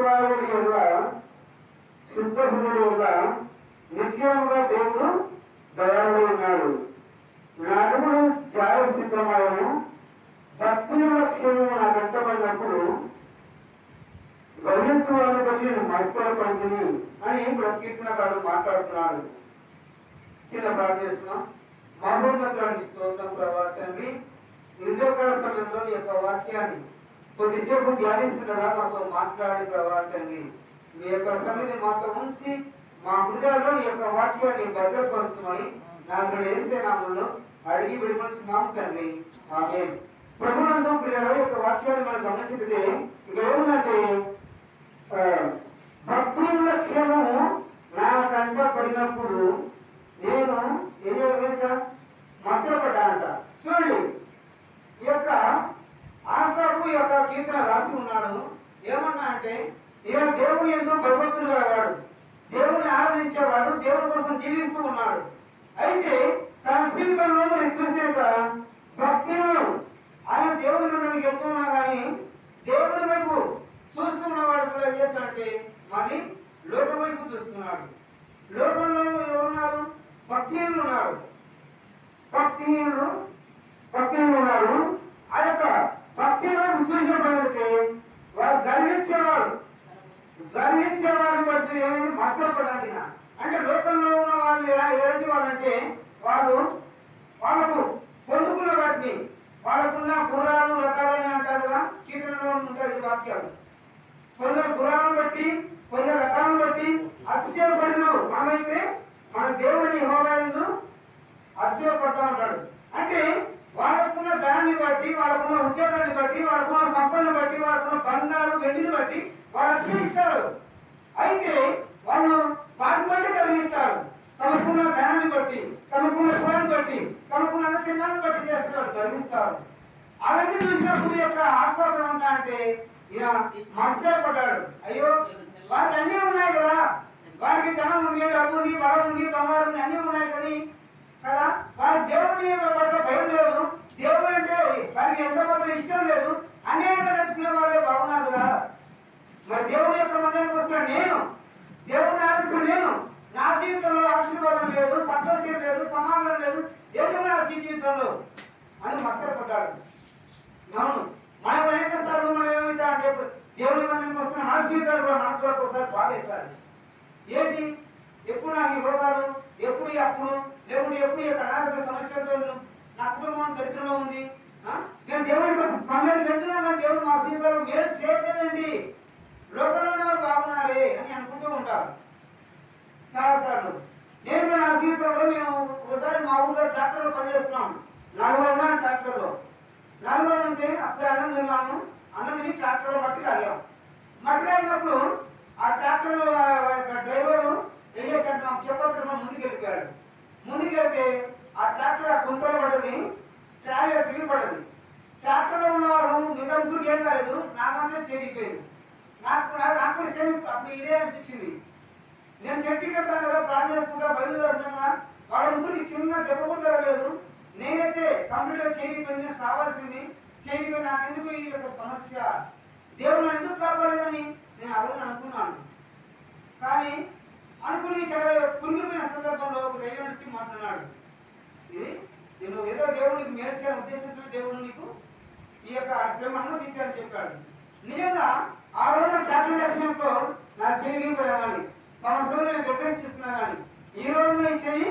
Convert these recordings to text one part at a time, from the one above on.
ఇస్రాయేలు యొక్క శుద్ధ హృదయుడు యొక్క నిశ్చయముగా దేవుడు దయాళుడై ఉన్నాడు. నా అడుగులు చాలా సిద్ధమాయను, భక్తుల లక్ష్యము నా వెంటబడినప్పుడు గమనించు వాళ్ళని బట్టి నేను మస్తుల పడుతుంది అని ఇప్పుడు కీర్తనకారుడు మాట్లాడుతున్నాడు. చిన్న ప్రార్థన చేస్తున్నాం. మహోన్నతుడానికి స్తోత్రం ప్రభా తండ్రి. ఉదయకాల సమయంలో ఈ యొక్క వాక్యాన్ని కొద్దిసేపు ధ్యానిస్తుండగా మాతో మాట్లాడి ప్రభా తండ్రి, మీ యొక్క సన్నిధి మాతో ఉంచి మా హృదయాల్లో ఈ యొక్క వాక్యాన్ని భద్రపరచమని నాకు వేసే నామంలో అడిగి విడిపించున్నాం తండ్రి. ఆమేన్. ప్రభునందు ప్రియుల యొక్క వాక్యాన్ని మనం గమనించితే ఇక్కడ ఏముందంటే, భక్తుల లక్ష్యము నా కంట పడినప్పుడు నేను ఏదో విధంగా మస్తపడ్డానంట. చూడండి, ఈ యొక్క ఆసాపు యొక్క కీర్తన రాసి ఉన్నాడు. ఏమన్నా అంటే, ఈయన దేవుని ఎందు భగవంతుడు వాడు, దేవుని ఆరాధించేవాడు, దేవుని కోసం జీవిస్తూ ఉన్నాడు. అయితే తన జీవితంలో మనం చూసాక భక్తులు ఆయన దేవుని దగ్గరికి వెళ్తూ ఉన్నా కానీ దేవుని వైపు చూస్తూ ఉన్నవాడు కూడా ఏం చేస్తాడంటే మరి లోక వైపు చూస్తున్నాడు. లోకంలో ఎవరున్నారు? భక్తిహీనులు ఉన్నారు. భక్తిహీనులు ఉన్నారు. ఆ యొక్క భక్తి వైపు చూసినప్పుడైతే వారు గర్వించేవారు బట్టి ఏమైంది మస్తపడ్డాక అంటే లోకంలో ఉన్న వాళ్ళు ఎలాంటి వాళ్ళంటే వాళ్ళకు పొందుకున్న వాటిని వాళ్ళకున్న గుర్రాలు రకాలని అంటారు కదా, కీర్తనలో ఉంటుంది వాక్యాలు. కొందరు గుర్రాలను బట్టి కొందరు రకాలను బట్టి అతిశయపడదు. మనమైతే మన దేవుని యెహోవా యందు అతిశయపడతా ఉంటాడు. అంటే వాళ్ళకున్న ధనాన్ని బట్టి, వాళ్ళకున్న ఉద్యోగాన్ని బట్టి, వాళ్ళకున్న సంపదను బట్టి, వాళ్ళకున్న బంగారు వెండిని బట్టి వాళ్ళు అతిశయిస్తారు. అయితే వాళ్ళు వాటిని బట్టి గర్విస్తారు. తమకున్న ధనాన్ని బట్టి, తమకున్న కులాన్ని బట్టి, తమకున్న చిన్నాన్ని బట్టి చేస్తారు, గర్విస్తారు. అవన్నీ చూసినప్పుడు యొక్క ఆశాపం ఉంటా అంటే ఈయన మస్తపడ్డాడు. అయ్యో, వారికి అన్నీ ఉన్నాయి కదా, వారికి ధనం ఉంది, డబ్బు ఉంది, బలం ఉంది, బంగారం ఉంది, అన్నీ ఉన్నాయి కదా. వారి దేవుని పట్ల భయం లేదు, దేవుడు అంటే వారికి ఎంతవరకు ఇష్టం లేదు, అన్యాయంగా నడుచుకునే వాళ్ళే బాగున్నారు కదా. మరి దేవుని యొక్క మందిరానికి వస్తున్నా నేను, దేవుని ఆరాధిస్తున్న నేను, నా జీవితంలో ఆశీర్వాదం లేదు, సంతోషం లేదు, సమాధానం లేదు, ఎందుకు నా జీవితంలో అని మస్తపడ్డాడు. అవును, మనం అనేక సార్లు మనం ఏమవుతా అంటే దేవుని మందిరానికి వస్తున్న మన జీవితాలు కూడా మనకు కూడా ఒకసారి బాధ అవుతారు. ఏంటి, ఎప్పుడు నాకు ఈ రోగాలు, ఎప్పుడు ఈ అప్పుడు, లేకుంటే ఎప్పుడు ఈ అనారోగ్య సమస్యలతో నా కుటుంబం దరిద్రంలో ఉంది, నేను దేవుని మందిరానికి వెళ్తున్నాను కానీ దేవుడు మా జీవితంలో మేలు చేయట్లేదండి, లోకంలో ఉన్నారు బాగున్నారే అని అనుకుంటూ ఉంటారు చాలాసార్లు. నేను కూడా నా జీవితంలో మేము ఒకసారి మా ఊళ్ళో ట్రాక్టర్లో పనిచేస్తున్నాం. నలుగురు ఉన్నాను ట్రాక్టర్లో. నలుగురు ఉంటే అప్పుడే అన్నం తిన్నాను. అన్నం తిని ట్రాక్టర్లో మట్టి లాగాం. మట్టి లాగినప్పుడు ఆ ట్రాక్టర్ డ్రైవరు ఏం చేశాడు, మాకు చెప్పకుండా ముందుకు వెళ్ళిపోయాడు. ముందుకు వెళ్తే ఆ ట్రాక్టర్ ఆ గుంతలో పడ్డది, ట్రాలీగా తిరిగి పడ్డది. ట్రాక్టర్లో ఉన్నవారు మిగతా ముగ్గురికి ఏం కాలేదు, నా మాత్రమే చేరిపోయింది. నాకు కూడా సేమ్ అప్పుడు ఇదే అనిపించింది. నేను చర్చికి వెళ్తాను కదా, ప్రార్థన చేసుకుంటా, బయలు జరుగుతాను కదా, వాళ్ళ ముగ్గురికి చిన్న దెబ్బ కూడా తగ్గలేదు. నేనైతే కంప్లీట్గా చేయకపోయింది, నేను సావాల్సింది చేయకపోయి నాకెందుకు ఈ యొక్క సమస్య, దేవుడు నన్ను ఎందుకు కాపాడలేదని నేను ఆ రోజు అనుకున్నాను. కానీ అనుకుని చాలా కురిగిపోయిన సందర్భంలో ఒక దైవం నుంచి మాట్లాడాడు. ఇది నేను ఏదో దేవుడికి మేలు చేయాలని ఉద్దేశంతో దేవుడు నీకు ఈ యొక్క శ్రమ అనుమతించాలని చెప్పాడు. నిజంగా ఆ రోజు ట్రాక్టర్ చేసినప్పుడు నా చేయకపోయినా కానీ సంవత్సరంలో నేను డెప్రెస్ తీసుకున్నా కానీ ఈ రోజు నేను చేయి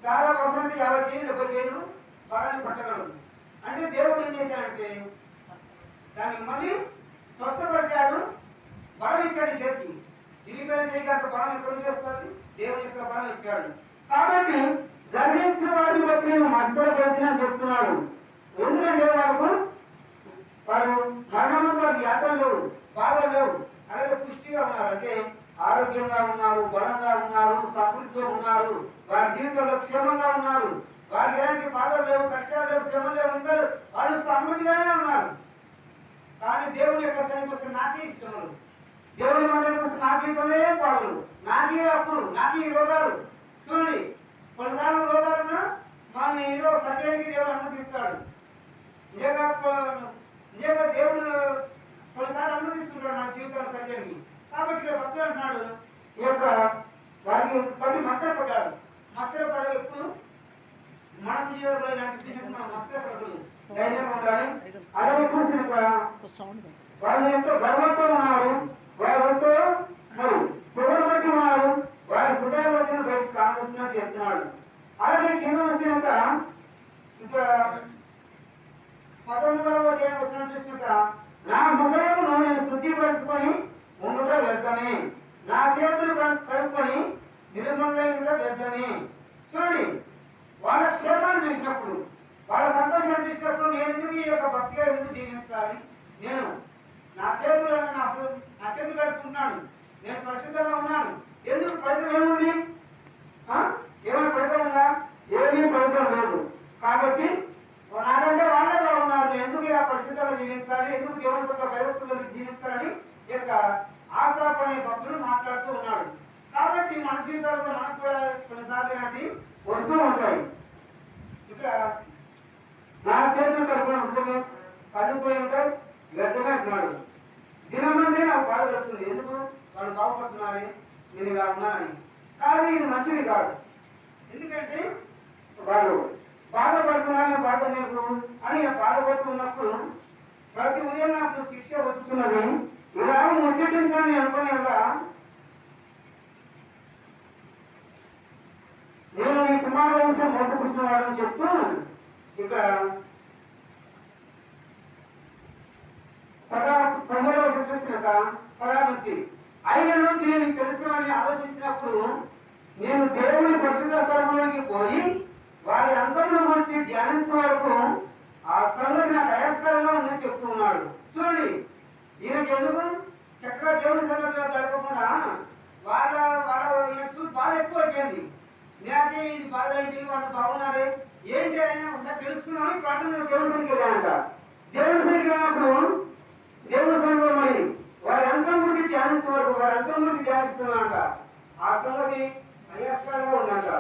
దాదాపు అవసరమైతే 50 కేజీలు 70 కేజీలు బలాన్ని పట్టగలదు. అంటే దేవుడు ఏం చేశాడంటే దాన్ని మళ్ళీ స్వస్థపరిచాడు, బలం ఇచ్చాడు చేతికి. ఇరిగిపోయిన చేయికి అంత బలం ఎక్కడ నుంచి వస్తుంది? దేవుని యొక్క బలం ఇచ్చాడు. కాబట్టి గర్వించిన వారిని బట్టి నేను మస్తపడుతున్నా చెప్తున్నాడు. ఎందుకంటే వారు మరణంలో వారికి యాత్రలు లేవు, బాధలు లేవు, అలాగే పుష్టిగా ఉన్నారు. అంటే ఆరోగ్యంగా ఉన్నారు, బలంగా ఉన్నారు, సమృద్ధితో ఉన్నారు, వారి జీవితంలో క్షేమంగా ఉన్నారు, వారికి ఎలాంటి బాధలు లేవు, కష్టాలు లేవు, శ్రమలు లేవు, ఉంటారు, వాళ్ళు సమృద్ధిగానే ఉన్నారు. కానీ దేవుని యొక్క సన్నిధికి వస్తే నాకే ఇష్టములు, దేవుని మందిరానికి వస్తే నా జీవితంలో ఏం బాధలు, నాకే అప్పుడు, నాకే ఈ రోగాలు. చూడండి, కొన్నిసార్లు రోగాలున్నా మనం ఏదో సర్జరీకి దేవుడు అనుమతిస్తాడు. నిజంగా దేవుడు కొన్నిసార్లు అనుమతిస్తుంటాడు మన జీవితంలో సర్జరీకి. కాబట్టి ఇక్కడ భక్తుడు అంటున్నాడు ఈ యొక్క వారికి బట్టి మత్సరపడ్డాడు. మత్సరపడ ఎప్పుడు మన జీవితంలో ఇలాంటి చిన్న మనం మత్సరపడకూడదు, ధైర్యంగా ఉండాలి. అలాగే చూసిన వాళ్ళు ఎంతో గర్వంతో ఉన్నారు, వారు ఎంతో మరి పొగరు బట్టి ఉన్నారు, వారి హృదయాలు వచ్చిన బయటకు కానవస్తుందని చెప్తున్నాడు. అలాగే కింద వస్తున్నక ఇక్కడ 13వ అధ్యాయం వచ్చిన చూసినాక నా హృదయమును నేను శుద్ధిపరుచుకొని ఉండుట వ్యర్థమే, నా చేతులు కడుక్కొని నిర్మలైన వ్యర్థమే. చూడండి, వాళ్ళ క్షేమాన్ని చూసినప్పుడు, వాళ్ళ సంతోషాన్ని చూసినప్పుడు నేను ఎందుకు ఈ యొక్క భక్తిగా ఎందుకు జీవించాలి, నేను నా చేతులు కడుక్కుంటున్నాను, నేను పరిశుద్ధంగా ఉన్నాను, ఎందుకు ఫలితం ఏముంది? ఏమైనా ఫలితం ఉందా? ఏమీ ఫలితం లేదు. కాబట్టి నాకంటే వాళ్ళే బాగున్నారు, నేను ఎందుకు ఇలా పరిశుద్ధంగా జీవించాలి, ఎందుకు దేవుని పట్ల భయభక్తులు జీవించాలని ఈ యొక్క ఆశాపడే భక్తుడు మాట్లాడుతూ ఉన్నాడు. కాబట్టి మన జీవితాల్లో మనకు కూడా కొన్నిసార్లు ఇలాంటి వస్తూ ఉంటాయి. ఇక్కడ నా చేతులు కడుక్కొని ఉంటాయి వ్యర్థమే అంటున్నాడు. దినమందే నాకు బాధ కలుగుతుంది, ఎందుకు వాళ్ళు బాగుపడుతున్నారని, నేను ఇలా ఉన్నానని. కానీ ఇది మంచిది కాదు. ఎందుకంటే వాళ్ళు బాధపడుతున్నాను బాధ నేను అని బాధపడుతూ ఉన్నప్పుడు ప్రతి ఉదయం నాకు శిక్ష వచ్చుతున్నది, ఇలా ముచ్చటించాలని అనుకునే నేను నీ కుమారుల విషయం మోసపుచ్చిన వాడని చెప్తూ ఇక్కడ 17వ చూస్తున్నాక 16 నుంచి ఆయనను దీనిని తెలుసుకుని ఆలోచించినప్పుడు నేను దేవుని పరిశుద్ధ స్థలంలోకి పోయి వారి అంతమును గురించి ధ్యానించే వరకు ఆ సంగతి నాకు అయస్కరంగా ఉందని చెప్తూ ఉన్నాడు. చూడండి, ఈయనకి ఎందుకు చక్కగా దేవుని సన్నిధిలో గడపకుండా వాళ్ళ ఈయన చూసి బాధ ఎక్కువ అయిపోయింది. నేనే ఇంటి బాధలు ఏంటి, వాళ్ళు బాగున్నారే ఏంటి అని ఒకసారి తెలుసుకున్నామని ప్రార్థన దేవుని సన్నిధికి వెళ్ళానంట. దేవుని సన్నిధికి వెళ్ళినప్పుడు దేవుని సన్నిధిలో మరి వారి అంతం గురించి ధ్యానించే వరకు వారి అంతం గురించి ధ్యానిస్తున్నాడంట. ఆ సంగతి అయస్కరంగా ఉందంట.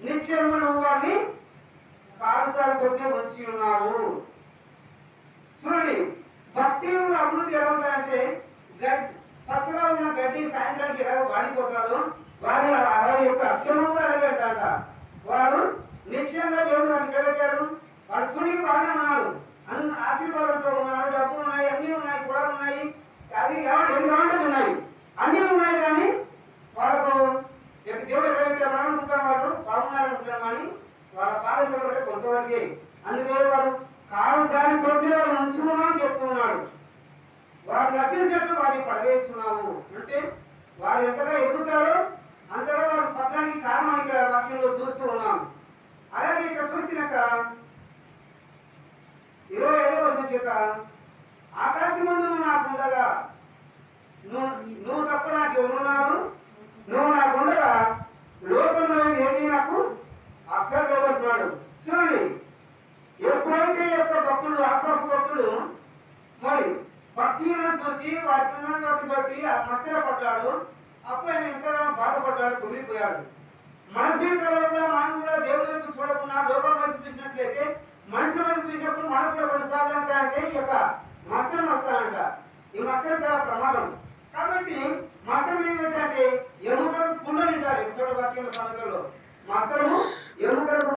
నిశ్చయము నువ్వు వాడిని కాడుతారు చొప్పునే వచ్చి ఉన్నావు. చూడండి, భక్తిలో అభివృద్ధి ఎలా ఉంటాయంటే పచ్చగా ఉన్న గడ్డి సాయంత్రానికి ఎలాగో వాడిపోతాదో వారి యొక్క అక్షరం కూడా అలాగే అంట. వాడు నిశ్చయంగా దేవుడు వారిని నిలబెట్టాడు. వాడు చూనికి బాగానే ఉన్నారు, అన్ని ఆశీర్వాదంతో ఉన్నారు, డబ్బులు ఉన్నాయి, అన్నీ ఉన్నాయి, కులాలు ఉన్నాయి, అది ఏమంటే ఉన్నాయి, అన్నీ ఉన్నాయి. కానీ వాళ్ళకు దేవుడు ఎక్కడ పెట్టాడు అనుకుంటాం, వాళ్ళు బాగున్నారు అనుకుంటాం, కానీ వాళ్ళ పాలన కొంతవరకే. అందుకే వారు కాడు దాని చోట్లే వారు మంచుకున్నామని చెప్తూ ఉన్నాడు. వారు నశించినట్లు వారిని పడవేస్తున్నావు అంటే వారు ఎంతగా ఎదుగుతారో అంతగా వారు పత్రానికి కారణం ఇక్కడ వాక్యంలో చూస్తూ ఉన్నాం. అలాగే ఇక్కడ చూసినాక 25వ వచనం చేత ఆకాశమందు నువ్వు నాకుండగా నువ్వు తప్ప నాకు ఎవరున్నారు, నువ్వు నాకుండగా లోకంలో ఏది నాకు అక్కర్లేదు అంటున్నాడు. చూడండి, ఎప్పుడైతే యొక్క భక్తుడు ఆశాపు భక్తుడు మరి భక్తిని చూసి వారికి ఉన్న బట్టి మస్తరపడ్డాడు, అప్పుడు ఆయన ఎంతగానో బాధపడ్డాడు, కుమిలిపోయాడు. మన జీవితంలో కూడా మనం కూడా దేవుడి వైపు చూడకుండా లోకం వైపు చూసినట్లయితే మనుషుల వైపు చూసినప్పుడు మనకు కూడా కొన్నిసార్లు అంటే ఈ యొక్క మస్తరం వస్తానంట. ఈ మస్తరం చాలా ప్రమాదం. కాబట్టి మస్తరం ఏమైతే అంటే ఎముకలకు కుండ నింటారు. చోట వాక్యంలో సమయంలో మస్తరము ఎముకలకు